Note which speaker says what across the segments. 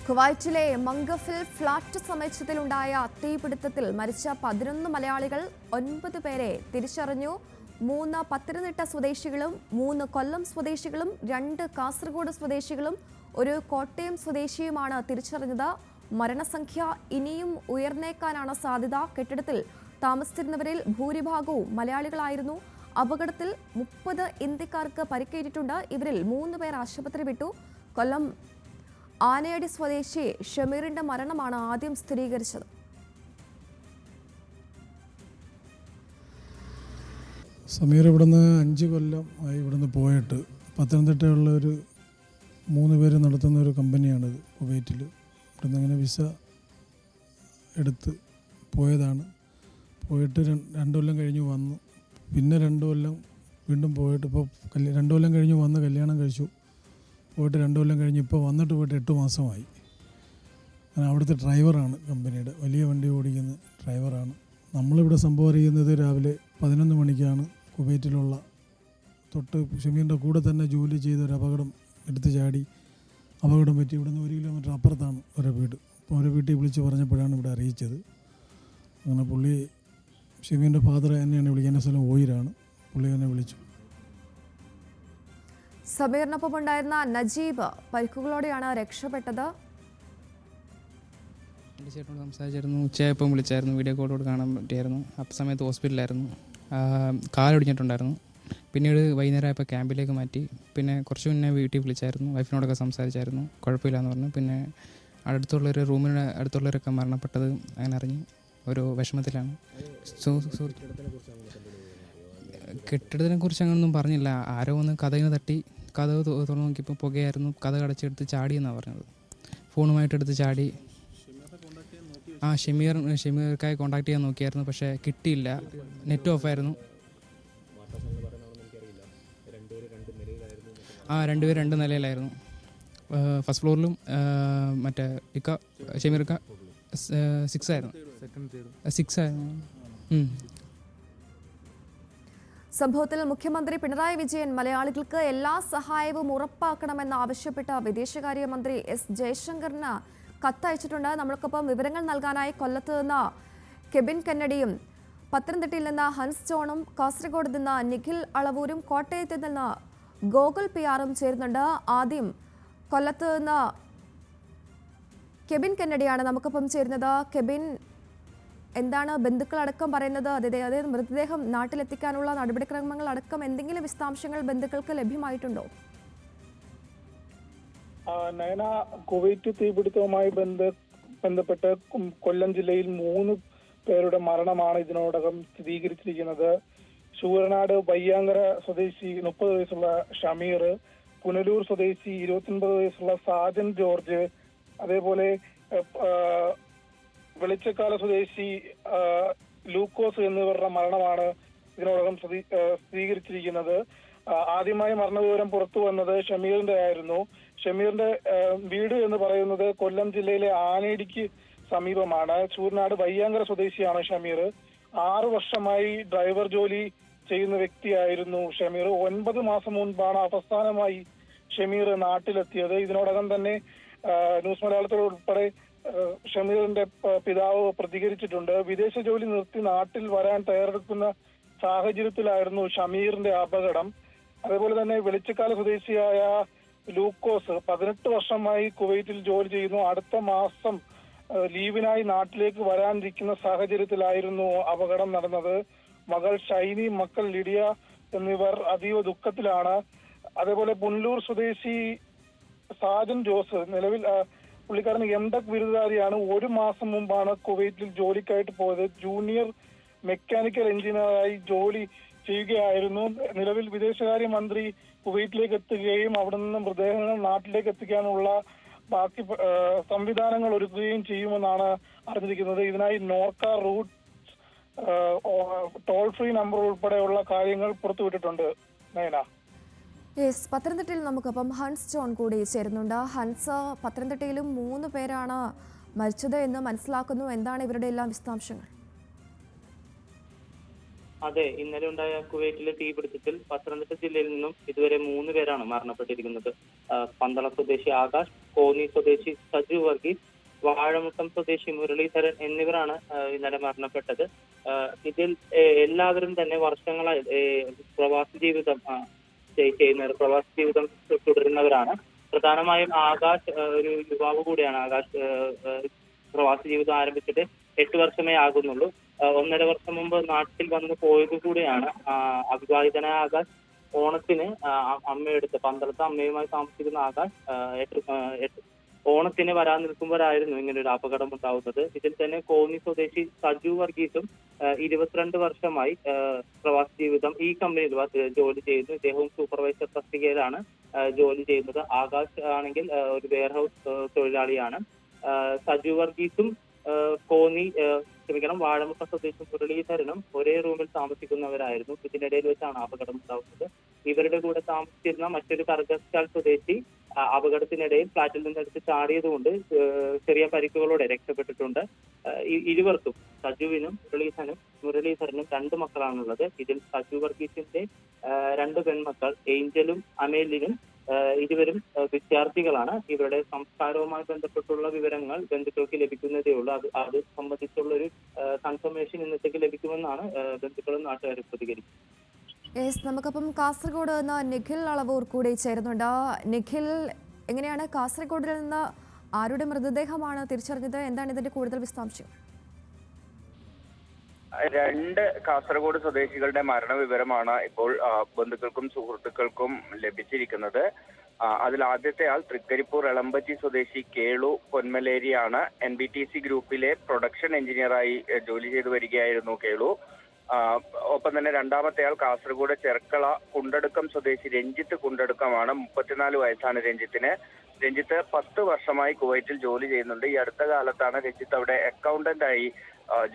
Speaker 1: കുവൈറ്റിലെ മംഗഫിൽ ഫ്ളാറ്റ് സമുച്ചയത്തിലുണ്ടായ തീപിടുത്തത്തിൽ മരിച്ച 11 മലയാളികൾ 9 പേരെ തിരിച്ചറിഞ്ഞു. 3 പത്തനംതിട്ട സ്വദേശികളും 3 കൊല്ലം സ്വദേശികളും 2 കാസർഗോഡ് സ്വദേശികളും 1 കോട്ടയം സ്വദേശിയുമാണ് തിരിച്ചറിഞ്ഞത്. മരണസംഖ്യ ഇനിയും ഉയർന്നേക്കാനാണ് സാധ്യത. കെട്ടിടത്തിൽ താമസിച്ചിരുന്നവരിൽ ഭൂരിഭാഗവും മലയാളികളായിരുന്നു. അപകടത്തിൽ 30 ഇന്ത്യക്കാർക്ക് പരിക്കേറ്റിട്ടുണ്ട്. ഇവരിൽ 3 പേർ ആശുപത്രി വിട്ടു. കൊല്ലം ആനയടി സ്വദേശി ഷമീറിന്റെ മരണമാണ് ആദ്യം സ്ഥിരീകരിച്ചത്.
Speaker 2: സമീർ ഇവിടുന്ന് 5 കൊല്ലം ആയി ഇവിടുന്ന് പോയിട്ട് പത്തനംതിട്ടയുള്ള ഒരു 3 പേര് നടത്തുന്ന ഒരു കമ്പനിയാണിത്. കുവൈറ്റിൽ ഇവിടുന്ന് അങ്ങനെ വിസ എടുത്ത് പോയതാണ്. പോയിട്ട് 2 കൊല്ലം കഴിഞ്ഞ് വന്നു. പിന്നെ 2 കൊല്ലം വീണ്ടും പോയിട്ട് ഇപ്പോൾ 2 കൊല്ലം കഴിഞ്ഞ് വന്ന് കല്യാണം കഴിച്ചു. പോയിട്ട് 2 കൊല്ലം കഴിഞ്ഞ് ഇപ്പോൾ വന്നിട്ട് പോയിട്ട് 8 മാസമായി. ഞാൻ അവിടുത്തെ ഡ്രൈവറാണ്, കമ്പനിയുടെ വലിയ വണ്ടി ഓടിക്കുന്ന ഡ്രൈവറാണ്. നമ്മളിവിടെ സംഭവം അറിയുന്നത് രാവിലെ 11 മണിക്കാണ്. കുവൈറ്റിലുള്ള തൊട്ട് ഷമീറിൻ്റെ കൂടെ തന്നെ ജോലി ചെയ്ത ഒരു അപകടം എടുത്ത് ചാടി അപകടം പറ്റി. ഇവിടുന്ന് 1 കിലോമീറ്റർ അപ്പുറത്താണ് ഒരു വീട്. അപ്പോൾ ഒരു വീട്ടിൽ വിളിച്ച് പറഞ്ഞപ്പോഴാണ് ഇവിടെ അറിയിച്ചത്. അങ്ങനെ പുള്ളി ഷമീറിൻ്റെ ഫാദർ തന്നെയാണ് വിളിക്കാൻ. സ്ഥലം ഓയിലാണ്. പുള്ളി എന്നെ വിളിച്ചു.
Speaker 1: സമീറിനൊപ്പം ഉണ്ടായിരുന്ന നജീബ് പരിക്കുകളോടെയാണ് രക്ഷപ്പെട്ടത്.
Speaker 3: ചേട്ടനോട് സംസാരിച്ചായിരുന്നു. ഉച്ചയായപ്പം വിളിച്ചായിരുന്നു. വീഡിയോ കോളോട് കാണാൻ പറ്റിയായിരുന്നു. അപ്പം സമയത്ത് ഹോസ്പിറ്റലിലായിരുന്നു. കാലൊടിഞ്ഞിട്ടുണ്ടായിരുന്നു. പിന്നീട് വൈകുന്നേരം ആയപ്പോൾ ക്യാമ്പിലേക്ക് മാറ്റി. പിന്നെ കുറച്ച് മുന്നേ വീട്ടിൽ വിളിച്ചായിരുന്നു. വൈഫിനോടൊക്കെ സംസാരിച്ചായിരുന്നു. കുഴപ്പമില്ലാന്ന് പറഞ്ഞു. പിന്നെ അടുത്തുള്ളൊരു റൂമിന് അടുത്തുള്ളവരൊക്കെ മരണപ്പെട്ടത് അങ്ങനെ അറിഞ്ഞ് ഒരു വിഷമത്തിലാണ്. കെട്ടിടത്തിനെ കുറിച്ച് അങ്ങനൊന്നും പറഞ്ഞില്ല. ആരോ ഒന്ന് കഥകിന് തട്ടി കഥക് തുറന്നു നോക്കിയപ്പോൾ പുകയായിരുന്നു. കഥക് അടച്ചെടുത്ത് ചാടി എന്നാണ് പറഞ്ഞത്. ഫോണുമായിട്ടെടുത്ത് ചാടി. ഷമീർക്കായി കോൺടാക്ട് ചെയ്യാൻ നോക്കിയായിരുന്നു. പക്ഷേ കിട്ടിയില്ല. നെറ്റ് ഓഫായിരുന്നു. 2 പേര് 2 നിലയിലായിരുന്നു. ഫസ്റ്റ് ഫ്ലോറിലും മറ്റേ ഷമീർക്ക 6 ആയിരുന്നു. 6 ആയിരുന്നു.
Speaker 1: സംഭവത്തിൽ മുഖ്യമന്ത്രി പിണറായി വിജയൻ മലയാളികൾക്ക് എല്ലാ സഹായവും ഉറപ്പാക്കണമെന്ന് ആവശ്യപ്പെട്ട വിദേശകാര്യമന്ത്രി എസ് ജയശങ്കറിന് കത്തയച്ചിട്ടുണ്ട്. നമ്മൾക്കൊപ്പം വിവരങ്ങൾ നൽകാനായി കൊല്ലത്ത് നിന്ന് കെബിൻ കെന്നഡിയും പത്തനംതിട്ടയിൽ നിന്ന് ഹൻസ് ജോണും കാസർഗോഡ് നിന്ന് നിഖിൽ അളവൂരും കോട്ടയത്ത് നിന്ന് ഗോകുൽ പിയാറും ചേരുന്നുണ്ട്. ആദ്യം കൊല്ലത്ത് നിന്ന് കെബിൻ കെന്നഡിയാണ് നമുക്കൊപ്പം ചേരുന്നത്. കെബിൻ, എന്താണ് ബന്ധുക്കളടക്കം പറയുന്നത്? അതായത് മൃതദേഹം നാട്ടിലെത്തിക്കാനുള്ള നടപടിക്രമങ്ങൾ അടക്കം എന്തെങ്കിലും വിശദാംശങ്ങൾ ബന്ധുക്കൾക്ക് ലഭ്യമായിട്ടുണ്ടോ?
Speaker 4: നയന, കുവൈറ്റ് തീപിടുത്തവുമായി ബന്ധപ്പെട്ട് കൊല്ലം ജില്ലയിൽ 3 പേരുടെ മരണമാണ് ഇതിനോടകം സ്ഥിരീകരിച്ചിരിക്കുന്നത്. ശൂരനാട് വയ്യാങ്കര സ്വദേശി 30 വയസ്സുള്ള ഷമീർ, പുനലൂർ സ്വദേശി 29 വയസ്സുള്ള സാജൻ ജോർജ്, അതേപോലെ വെളിച്ചക്കാല സ്വദേശി ലൂക്കോസ് എന്നിവരുടെ മരണമാണ് ഇതിനോടകം സ്ഥിരീകരിച്ചിരിക്കുന്നത്. ആദ്യമായി മരണവിവരം പുറത്തു വന്നത് ഷമീറിന്റെ ആയിരുന്നു. ഷമീറിന്റെ വീട് എന്ന് പറയുന്നത് കൊല്ലം ജില്ലയിലെ ആനയിടിക്ക് സമീപമാണ്. ചൂരനാട് വയ്യാങ്കര സ്വദേശിയാണ് ഷമീർ. 6 വർഷമായി ഡ്രൈവർ ജോലി ചെയ്യുന്ന വ്യക്തിയായിരുന്നു ഷമീർ. 9 മാസം മുൻപാണ് അവസാനമായി ഷമീർ നാട്ടിലെത്തിയത്. ഇതിനോടകം തന്നെ ന്യൂസ് മലയാളത്തോട് ഉൾപ്പെടെ ഷമീറിന്റെ പിതാവ് പ്രതികരിച്ചിട്ടുണ്ട്. വിദേശ ജോലി നിർത്തി നാട്ടിൽ വരാൻ തയ്യാറെടുക്കുന്ന സാഹചര്യത്തിലായിരുന്നു ഷമീറിന്റെ അപകടം. അതേപോലെ തന്നെ വെളിച്ചക്കാല സ്വദേശിയായ ലൂക്കോസ് 18 വർഷമായി കുവൈറ്റിൽ ജോലി ചെയ്യുന്നു. അടുത്ത മാസം ലീവിനായി നാട്ടിലേക്ക് വരാനിരിക്കുന്ന സാഹചര്യത്തിലായിരുന്നു അപകടം നടന്നത്. മകൾ ഷൈനി, മക്കൾ ലിഡിയ എന്നിവർ അതീവ ദുഃഖത്തിലാണ്. അതേപോലെ പുനലൂർ സ്വദേശി സാജൻ ജോസ്, നിലവിൽ പുള്ളിക്കാരൻ എംടെക് ബിരുദധാരിയാണ്. 1 മാസം മുമ്പാണ് കുവൈറ്റിൽ ജോലിക്കായിട്ട് പോയത്. ജൂനിയർ മെക്കാനിക്കൽ എഞ്ചിനീയറായി ജോലി ചെയ്യുകയായിരുന്നു. നിലവിൽ വിദേശകാര്യമന്ത്രി കുവൈറ്റിലേക്ക് എത്തുകയും അവിടെ നിന്ന് മൃതദേഹങ്ങൾ നാട്ടിലേക്ക് എത്തിക്കാനുള്ള ബാക്കി സംവിധാനങ്ങൾ ഒരുക്കുകയും ചെയ്യുമെന്നാണ് അറിഞ്ഞിരിക്കുന്നത്. ഇതിനായി Norka roots toll free number ഉൾപ്പെടെയുള്ള കാര്യങ്ങൾ പുറത്തുവിട്ടിട്ടുണ്ട്. നയന,
Speaker 1: പത്തനംതിട്ടയിൽ നമുക്കൊപ്പം ഹൻസ് ജോൺ കൂടി ചേരുന്നുണ്ട്. ഹൻസ്, പത്തനംതിട്ടയിലും 3 പേരാണ് മരിച്ചത് എന്ന് മനസ്സിലാക്കുന്നു. എന്താണ് ഇവരുടെ എല്ലാം വിശദാംശങ്ങൾ?
Speaker 5: അതെ, ഇന്നലെ ഉണ്ടായ കുവൈറ്റിലെ തീപിടുത്തത്തിൽ പത്തനംതിട്ട ജില്ലയിൽ നിന്നും ഇതുവരെ 3 പേരാണ് മരണപ്പെട്ടിരിക്കുന്നത്. പന്തളം സ്വദേശി ആകാശ്, കോന്നി സ്വദേശി സജു വർഗീസ്, വാഴമുട്ടം സ്വദേശി മുരളീധരൻ എന്നിവരാണ് ഇന്നലെ മരണപ്പെട്ടത്. ഇതിൽ എല്ലാവരും തന്നെ വർഷങ്ങളായി പ്രവാസി ജീവിതം പ്രവാസി ജീവിതം തുടരുന്നവരാണ്. പ്രധാനമായും ആകാശ് ഒരു യുവാവ് കൂടിയാണ്. ആകാശ് പ്രവാസി ജീവിതം ആരംഭിച്ചിട്ട് 8 വർഷമേ ആകുന്നുള്ളൂ. 1.5 വർഷം മുമ്പ് നാട്ടിൽ വന്ന് പോയത് കൂടിയാണ്. അവിവാഹിതനായ ആകാശ് ഓണത്തിന് അമ്മയെടുത്ത് പന്തളത്ത് അമ്മയുമായി താമസിക്കുന്ന ആകാശ് ഓണത്തിന് വരാൻ നിൽക്കുമ്പോഴായിരുന്നു ഇങ്ങനെ ഒരു അപകടം ഉണ്ടാവുന്നത്. ഇതിൽ തന്നെ കോന്നി സ്വദേശി സജു വർഗീസും 22 വർഷമായി പ്രവാസി ജീവിതം ഈ കമ്പനിയിൽ ജോലി ചെയ്യുന്നു. ഇദ്ദേഹവും സൂപ്പർവൈസർ തസ്തികയിലാണ് ജോലി ചെയ്യുന്നത്. ആകാശ് ആണെങ്കിൽ ഒരു വെയർഹൌസ് തൊഴിലാളിയാണ്. സജു വർഗീസും വാഴമുട്ട സ്വദേശി മുരളീധരനും ഒരേ റൂമിൽ താമസിക്കുന്നവരായിരുന്നു. ഇതിനിടയിൽ വെച്ചാണ് അപകടം ഉണ്ടാവുന്നത്. ഇവരുടെ കൂടെ താമസിച്ചിരുന്ന മറ്റൊരു കറുകച്ചാൽ സ്വദേശി അപകടത്തിനിടയിൽ ഫ്ളാറ്റിൽ നിന്നെടുത്ത് ചാടിയതുകൊണ്ട് ചെറിയ പരിക്കുകളോടെ രക്ഷപ്പെട്ടിട്ടുണ്ട്. ഇരുവർക്കും സജുവിനും മുരളീധരനും 2 മക്കളാണുള്ളത്. ഇതിൽ സജു വർഗീസിന്റെ 2 പെൺമക്കൾ ഏഞ്ചലും അമേലിനും ഇരുവരും വിദ്യാർത്ഥികളാണ്. ഇവരുടെ സംസ്കാരവുമായി ബന്ധപ്പെട്ടുള്ള വിവരങ്ങൾ ബന്ധുക്കൾക്ക് ലഭിക്കുന്നതേ ഉള്ളൂ. അത് സംബന്ധിച്ചുള്ള ഒരു കൺഫർമേഷൻ ഇന്നത്തേക്ക് ലഭിക്കുമെന്നാണ് ബന്ധുക്കളും നാട്ടുകാരും പ്രതികരിക്കുന്നത്.
Speaker 1: നമുക്കപ്പം കാസർഗോഡ് നിന്ന് നിഖിൽ അളവൂർ കൂടി ചേരുന്നുണ്ട്. നിഖിൽ, എങ്ങനെയാണ് കാസർഗോഡിൽ നിന്ന് ആരുടെ മൃതദേഹമാണ് തിരിച്ചറിഞ്ഞത്? എന്താണ് ഇതിന്റെ കൂടുതൽ വിശദാംശം?
Speaker 6: 2 കാസർഗോഡ് സ്വദേശികളുടെ മരണവിവരമാണ് ഇപ്പോൾ ബന്ധുക്കൾക്കും സുഹൃത്തുക്കൾക്കും ലഭിച്ചിരിക്കുന്നത്. അതിൽ ആദ്യത്തെ ആൾ തൃക്കരിപ്പൂർ എളമ്പച്ചി സ്വദേശി കേളു പൊന്മലേരിയാണ്. NBTC ഗ്രൂപ്പിലെ പ്രൊഡക്ഷൻ എഞ്ചിനീയറായി ജോലി ചെയ്തു വരികയായിരുന്നു കേളു. ഒപ്പം തന്നെ രണ്ടാമത്തെ ആൾ കാസർഗോഡ് ചെർക്കള കുണ്ടടുക്കം സ്വദേശി രഞ്ജിത്ത് കുണ്ടടുക്കമാണ്. 34 വയസ്സാണ് രഞ്ജിത്തിന്. രഞ്ജിത്ത് 10 വർഷമായി കുവൈറ്റിൽ ജോലി ചെയ്യുന്നുണ്ട്. ഈ അടുത്ത കാലത്താണ് രഞ്ജിത്ത് അവിടെ അക്കൗണ്ടന്റായി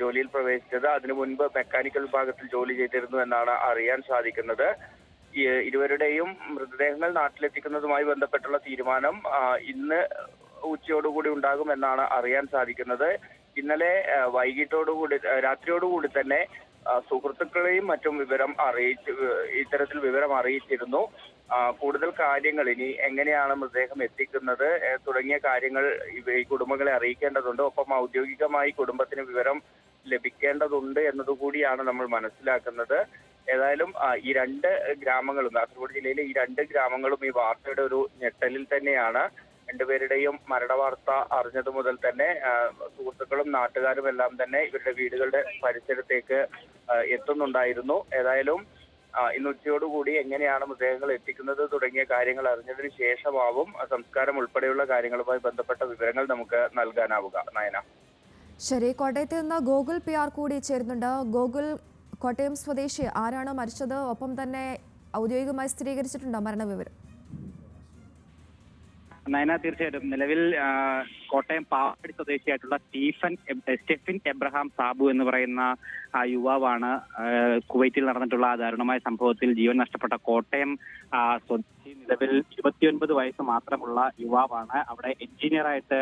Speaker 6: ജോലിയിൽ പ്രവേശിച്ചത്. അതിനു മുൻപ് മെക്കാനിക്കൽ വിഭാഗത്തിൽ ജോലി ചെയ്തിരുന്നു എന്നാണ് അറിയാൻ സാധിക്കുന്നത്. ഇരുവരുടെയും മൃതദേഹങ്ങൾ നാട്ടിലെത്തിക്കുന്നതുമായി ബന്ധപ്പെട്ടുള്ള തീരുമാനം ഇന്ന് ഉച്ചയോടുകൂടി ഉണ്ടാകുമെന്നാണ് അറിയാൻ സാധിക്കുന്നത്. ഇന്നലെ രാത്രിയോടുകൂടി തന്നെ സുഹൃത്തുക്കളെയും മറ്റും ഇത്തരത്തിൽ വിവരം അറിയിച്ചിരുന്നു. കൂടുതൽ കാര്യങ്ങൾ ഇനി എങ്ങനെയാണ് മൃതദേഹം എത്തിക്കുന്നത് തുടങ്ങിയ കാര്യങ്ങൾ ഈ കുടുംബങ്ങളെ അറിയിക്കേണ്ടതുണ്ട്. ഒപ്പം ഔദ്യോഗികമായി കുടുംബത്തിന് വിവരം ലഭിക്കേണ്ടതുണ്ട് എന്നതുകൂടിയാണ് നമ്മൾ മനസ്സിലാക്കുന്നത്. ഏതായാലും ഈ 2 ഗ്രാമങ്ങളും, കാസർഗോഡ് ജില്ലയിലെ ഈ 2 ഗ്രാമങ്ങളും ഈ വാർത്തയുടെ ഒരു ഞെട്ടലിൽ തന്നെയാണ്. 2 പേരുടെയും മരണവാർത്ത അറിഞ്ഞതു മുതൽ തന്നെ സുഹൃത്തുക്കളും നാട്ടുകാരും എല്ലാം തന്നെ ഇവരുടെ വീടുകളുടെ പരിസരത്തേക്ക് എത്തുന്നുണ്ടായിരുന്നു. ഏതായാലും ഇന്ന് ഉച്ചയോടുകൂടി എങ്ങനെയാണ് മൃതദേഹങ്ങൾ എത്തിക്കുന്നത് തുടങ്ങിയ കാര്യങ്ങൾ അറിഞ്ഞതിന് ശേഷമാവും സംസ്കാരം ഉൾപ്പെടെയുള്ള കാര്യങ്ങളുമായി ബന്ധപ്പെട്ട വിവരങ്ങൾ നമുക്ക് നൽകാനാവുക. നയന.
Speaker 1: ശരി, കോട്ടയത്ത് നിന്ന് ഗോകുൽ PR കൂടി ചേരുന്നുണ്ട്. ഗോകുൽ, കോട്ടയം സ്വദേശി ആരാണ് മരിച്ചത്? ഒപ്പം തന്നെ ഔദ്യോഗികമായി സ്ഥിരീകരിച്ചിട്ടുണ്ടോ മരണവിവരം?
Speaker 7: നയന, തീർച്ചയായിട്ടും നിലവിൽ കോട്ടയം പാവാടി സ്വദേശിയായിട്ടുള്ള സ്റ്റെഫിൻ എബ്രഹാം സാബു എന്ന് പറയുന്ന യുവാവാണ് കുവൈറ്റിൽ നടന്നിട്ടുള്ള ദാരുണമായ സംഭവത്തിൽ ജീവൻ നഷ്ടപ്പെട്ട കോട്ടയം സ്വദേശി. നിലവിൽ 29 വയസ്സ് മാത്രമുള്ള യുവാവാണ്. അവിടെ എഞ്ചിനീയറായിട്ട്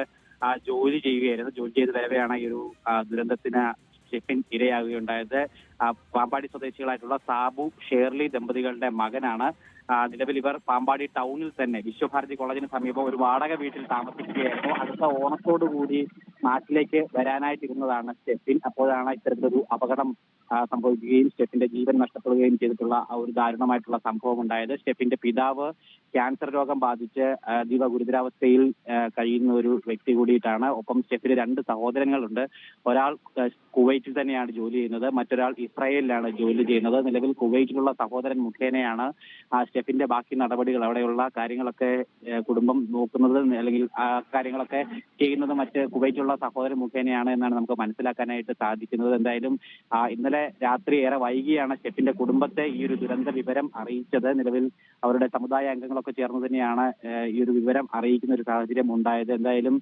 Speaker 7: ജോലി ചെയ്യുകയായിരുന്നു. ജോലി ചെയ്ത് വരവെയാണ് ഈ ഒരു ദുരന്തത്തിന് സ്റ്റെഫിൻ ഇരയാകുകയുണ്ടായത്. പാമ്പാടി സ്വദേശികളായിട്ടുള്ള സാബു ഷേർലി ദമ്പതികളുടെ മകനാണ്. നിലവിൽ ഇവർ പാമ്പാടി ടൗണിൽ തന്നെ വിശ്വഭാരതി കോളേജിന് സമീപം ഒരു വാടക വീട്ടിൽ താമസിക്കുകയായിരുന്നു. അടുത്ത ഓണത്തോടുകൂടി നാട്ടിലേക്ക് വരാനായിട്ടിരുന്നതാണ് സ്റ്റെഫിൻ. അപ്പോഴാണ് ഇത്തരത്തിലൊരു അപകടം സംഭവിക്കുകയും സ്റ്റെഫിന്റെ ജീവൻ നഷ്ടപ്പെടുകയും ചെയ്തിട്ടുള്ള ഒരു ദാരുണമായിട്ടുള്ള സംഭവം ഉണ്ടായത്. സ്റ്റെഫിന്റെ പിതാവ് ക്യാൻസർ രോഗം ബാധിച്ച് അതീവ ഗുരുതരാവസ്ഥയിൽ കഴിയുന്ന ഒരു വ്യക്തി കൂടിയിട്ടാണ്. ഒപ്പം സ്റ്റെഫിന് 2 സഹോദരങ്ങളുണ്ട്. ഒരാൾ കുവൈറ്റിൽ തന്നെയാണ് ജോലി ചെയ്യുന്നത്, മറ്റൊരാൾ ഇസ്രായേലിലാണ് ജോലി ചെയ്യുന്നത്. നിലവിൽ കുവൈറ്റിലുള്ള സഹോദരൻ മുഖേനയാണ് സ്റ്റെഫിന്റെ ബാക്കി നടപടികൾ, അവിടെയുള്ള കാര്യങ്ങളൊക്കെ കുടുംബം നോക്കുന്നത്, അല്ലെങ്കിൽ ആ കാര്യങ്ങളൊക്കെ ചെയ്യുന്നത് മറ്റ് കുവൈറ്റിലുള്ള സഹോദരൻ മുഖേനയാണ് എന്നാണ് നമുക്ക് മനസ്സിലാക്കാനായിട്ട് സാധിക്കുന്നത്. എന്തായാലും ഇന്നലെ രാത്രി ഏറെ വൈകിയാണ് സ്റ്റെഫിന്റെ കുടുംബത്തെ ഈ ഒരു ദുരന്ത വിവരം അറിയിച്ചത്. നിലവിൽ അവരുടെ സമുദായ അംഗങ്ങളൊക്കെ ചേർന്ന് തന്നെയാണ് ഈ ഒരു വിവരം അറിയിക്കുന്ന ഒരു സാഹചര്യം ഉണ്ടായത്. എന്തായാലും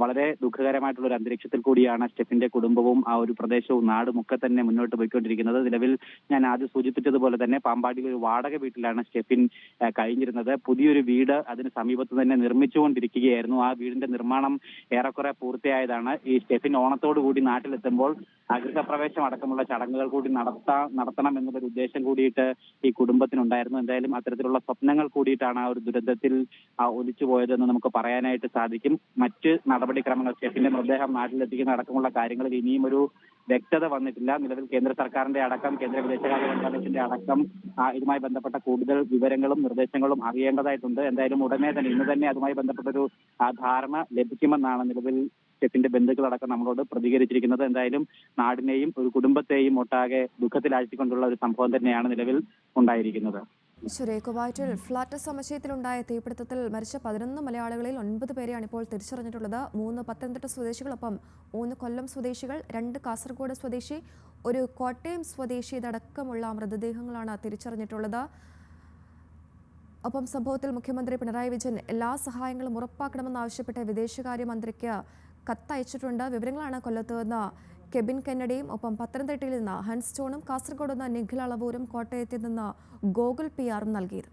Speaker 7: വളരെ ദുഃഖകരമായിട്ടുള്ള ഒരു അന്തരീക്ഷത്തിൽ കൂടിയാണ് സ്റ്റെഫിന്റെ കുടുംബവും ആ ഒരു പ്രദേശവും നാടും ഒക്കെ തന്നെ മുന്നോട്ട് പോയിക്കൊണ്ടിരിക്കുന്നത്. നിലവിൽ ഞാൻ ആദ്യം സൂചിപ്പിച്ചതുപോലെ തന്നെ പാമ്പാടിയിൽ ഒരു വാടക വീട്ടിലാണ് സ്റ്റെഫിൻ കഴിഞ്ഞിരുന്നത്. പുതിയൊരു വീട് അതിന് സമീപത്ത് തന്നെ നിർമ്മിച്ചുകൊണ്ടിരിക്കുകയായിരുന്നു. ആ വീടിന്റെ നിർമ്മാണം ഏറെക്കുറെ പൂർത്തിയായതാണ്. ഈ സ്റ്റെഫിൻ ഓണത്തോടു കൂടി നാട്ടിലെത്തുമ്പോൾ ഗൃഹപ്രവേശം അടക്കമുള്ള ചടങ്ങുകൾ കൂടി നടത്തണം എന്നുള്ളൊരു ഉദ്ദേശം കൂടിയിട്ട് ഈ കുടുംബത്തിനുണ്ടായിരുന്നു. എന്തായാലും അത്തരത്തിലുള്ള സ്വപ്നങ്ങൾ കൂടിയിട്ടാണ് ആ ഒരു ദുരന്തത്തിൽ ഒലിച്ചു പോയതെന്ന് നമുക്ക് പറയാനായിട്ട് സാധിക്കും. മറ്റ് നടപടിക്രമങ്ങൾ, ഷെഫിന്റെ മൃതദേഹം നാട്ടിലെത്തിക്കുന്ന അടക്കമുള്ള കാര്യങ്ങളിൽ ഇനിയും ഒരു വ്യക്തത വന്നിട്ടില്ല. നിലവിൽ കേന്ദ്ര സർക്കാരിന്റെ അടക്കം, കേന്ദ്ര വിദേശകാര്യ മന്ത്രാലയത്തിന്റെ അടക്കം ഇതുമായി ബന്ധപ്പെട്ട കൂടുതൽ വിവരങ്ങളും നിർദ്ദേശങ്ങളും അറിയേണ്ടതായിട്ടുണ്ട്. എന്തായാലും ഉടനെ തന്നെ, ഇന്ന് തന്നെ അതുമായി ബന്ധപ്പെട്ടൊരു ധാരണ ലഭിക്കുമെന്നാണ് നിലവിൽ ഷെഫിന്റെ ബന്ധുക്കളടക്കം നമ്മളോട് പ്രതികരിച്ചിരിക്കുന്നത്. എന്തായാലും നാടിനെയും ഒരു കുടുംബത്തെയും ഒട്ടാകെ ദുഃഖത്തിലാഴ്ത്തിക്കൊണ്ടുള്ള ഒരു സംഭവം തന്നെയാണ് നിലവിൽ ഉണ്ടായിരിക്കുന്നത്.
Speaker 1: ശരി, കുവൈറ്റിൽ ഫ്ളാറ്റ് സമുച്ചയത്തിലുണ്ടായ തീപിടുത്തത്തിൽ മരിച്ച 11 മലയാളികളിൽ 9 പേരെയാണ് ഇപ്പോൾ തിരിച്ചറിഞ്ഞിട്ടുള്ളത്. 3 പത്തനംതിട്ട സ്വദേശികളൊപ്പം 3 കൊല്ലം സ്വദേശികൾ, 2 കാസർഗോഡ് സ്വദേശി, 1 കോട്ടയം സ്വദേശി ഇതടക്കമുള്ള മൃതദേഹങ്ങളാണ് തിരിച്ചറിഞ്ഞിട്ടുള്ളത്. ഒപ്പം സംഭവത്തിൽ മുഖ്യമന്ത്രി പിണറായി വിജയൻ എല്ലാ സഹായങ്ങളും ഉറപ്പാക്കണമെന്നാവശ്യപ്പെട്ട് വിദേശകാര്യമന്ത്രിക്ക് കത്തയച്ചിട്ടുണ്ട്. വിവരങ്ങളാണ് കൊല്ലത്ത് നിന്ന് കെബിൻ കെന്നഡിയും, ഒപ്പം പത്തനംതിട്ടയിൽ നിന്ന് ഹൻസ് ജോണും, കാസർഗോഡ് നിന്ന് നിഖിൽ അളവൂരും, കോട്ടയത്തിൽ നിന്ന് ഗോകുൽ PR നൽകിയത്.